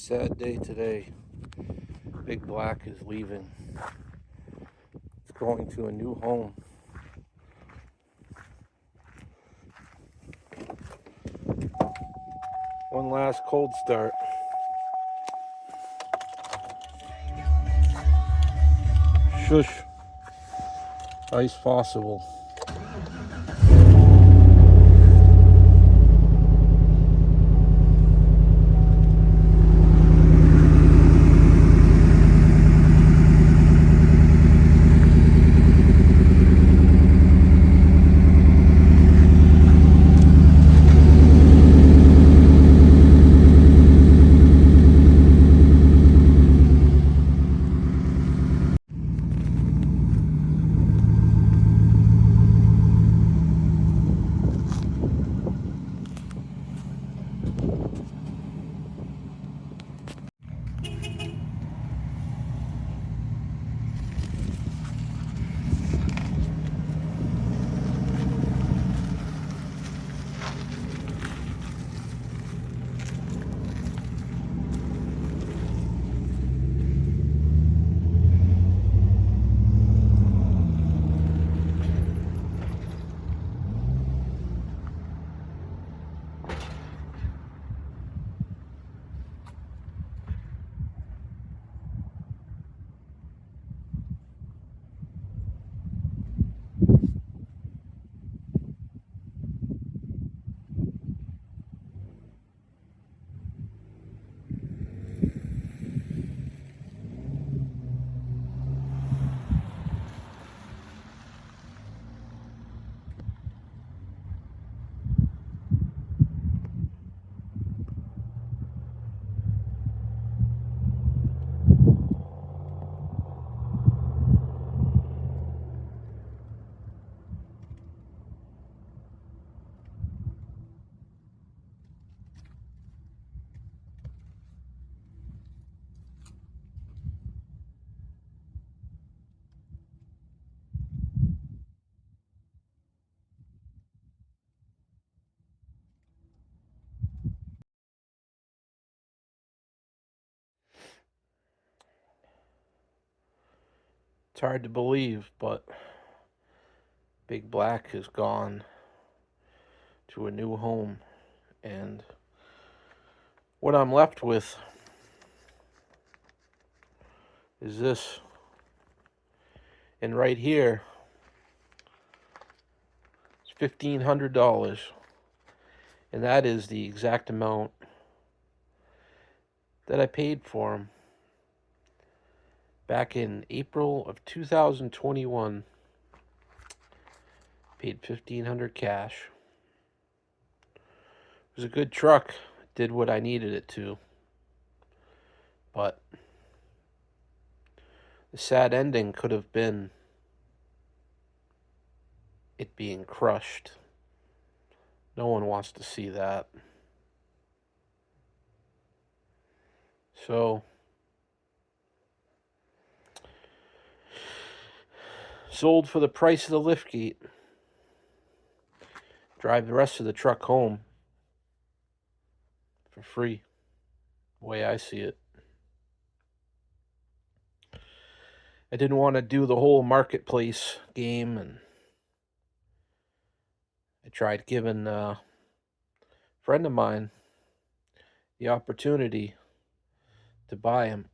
Sad day today. Big Black is leaving. It's going to a new home. One last cold start. Shush. Ice possible. It's hard to believe, but Big Black has gone to a new home. And what I'm left with is this. And right here, it's $1,500. And that is the exact amount that I paid for him back in April of 2021. Paid $1,500 cash. It was a good truck. It did what I needed it to. But the sad ending could have been it being crushed. No one wants to see that. So, sold for the price of the liftgate. Drive the rest of the truck home for free, the way I see it. I didn't want to do the whole marketplace game, and I tried giving a friend of mine the opportunity to buy him.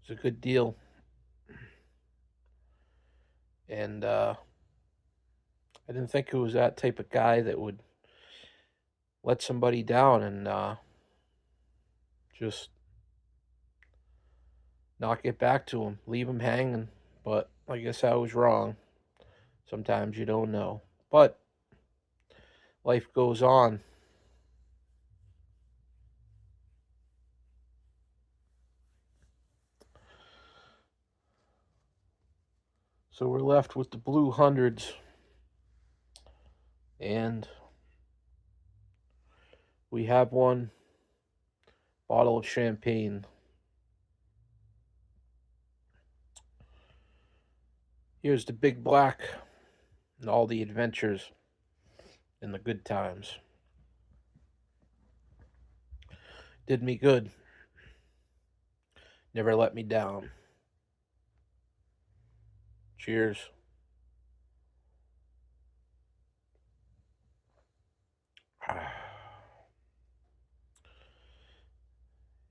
It's a good deal. And I didn't think it was that type of guy that would let somebody down and just not get back to him, leave him hanging. But I guess I was wrong. Sometimes you don't know. But life goes on. So we're left with the blue hundreds. And we have one bottle of champagne. Here's the Big Black and all the adventures and the good times. did me good. Never let me down. Cheers.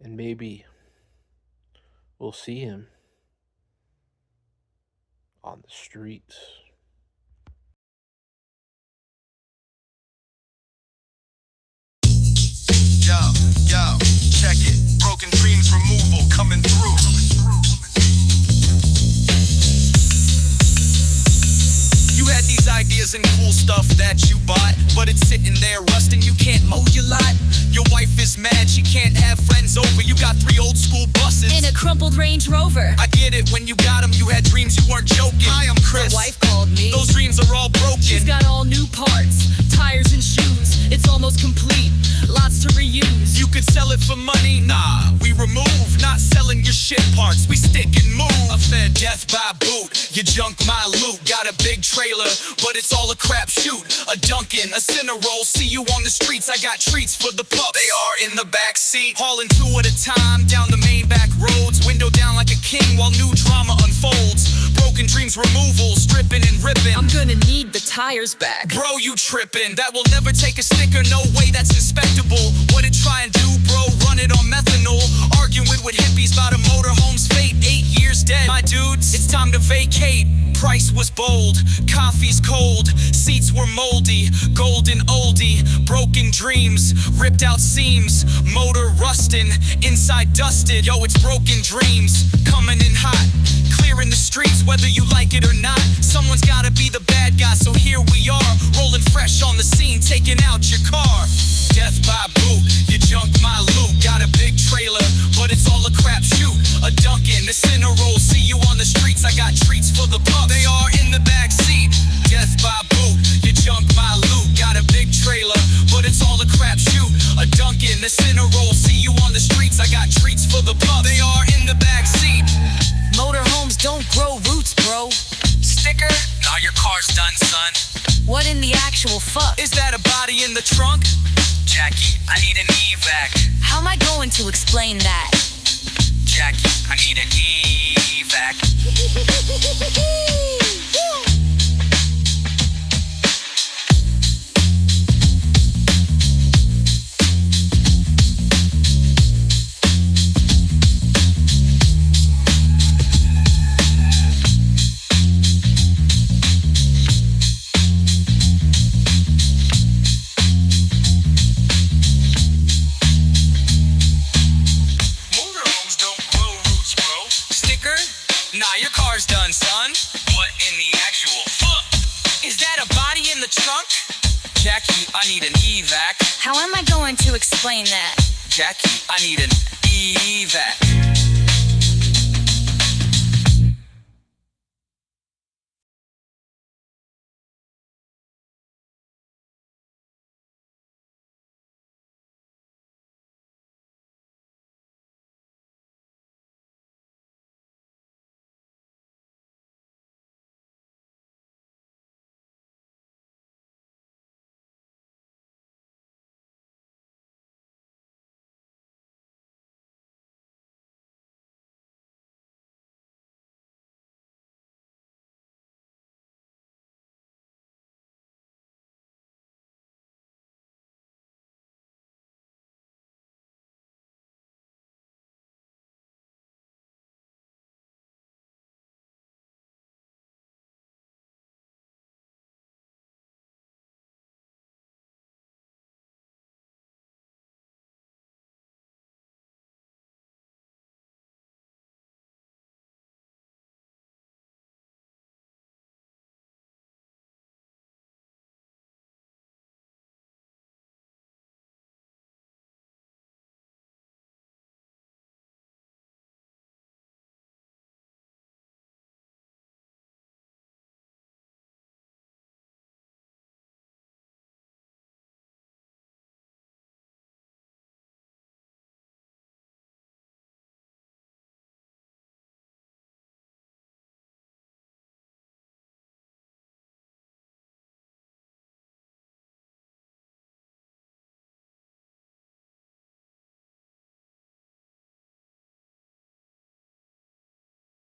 And maybe we'll see him on the streets. Yo, check it. Broken dreams removal coming through. You had these ideas and cool stuff that you bought, but it's sitting there rusting, you can't mow your lot. Your wife is mad, she can't have friends over. You got 3 old school buses and a crumpled Range Rover. I get it, when you got them, you had dreams, you weren't joking. Hi, I'm Chris. My wife called me. Those dreams are all broken. She's got all new parts, tires and shoes. It's almost complete, lots to reuse. You could sell it for money, nah, we remove. Not selling your shit parts, we stick and move. A fair death by boot, you junk my loot. Got a big trailer, but it's all a crapshoot. A Dunkin', a Cinnarroll, see you on the streets. I got treats for the pups, they are in the back seat. Hauling 2 at a time, down the main back roads. Window down like a king while new drama unfolds. Broken dreams removal, stripping and ripping. I'm gonna need the tires back. Bro, you trippin', that will never take a sticker, no way, that's inspectable. What it try and do, bro, run it on methanol. Arguing with hippies about a motorhome's fate. 8 years dead, my dudes, it's time to vacate. Price was bold, coffee's cold, seats were moldy, golden oldie. Broken dreams, ripped out seams, motor rusting, inside dusted. Yo, it's broken dreams, coming in hot, clearing the streets whether you like it or not. Someone's gotta be the bad guy, so here we are, rolling fresh on the scene, taking out your car. Death by boot, you junk my loot. Got a big trailer, but it's all a crapshoot. A Dunkin', a Cinnarroll, see you on the streets. I got treats for the pups, they are in the back seat. Death by boot, you junk my loot. Got a big trailer, but it's all a crapshoot. A Dunkin', a Cinnarroll, see you on the streets. I got treats for the pups, they are in the back seat. Motorhomes don't grow roots, bro. Sticker? Nah, your car's done, son. What in the actual fuck? Is that a body in the trunk? Jackie, I need an evac. How am I going to explain that? Jackie, I need an evac. Nah, your car's done, son. What in the actual fuck? Is that a body in the trunk? Jackie, I need an evac. How am I going to explain that? Jackie, I need an evac.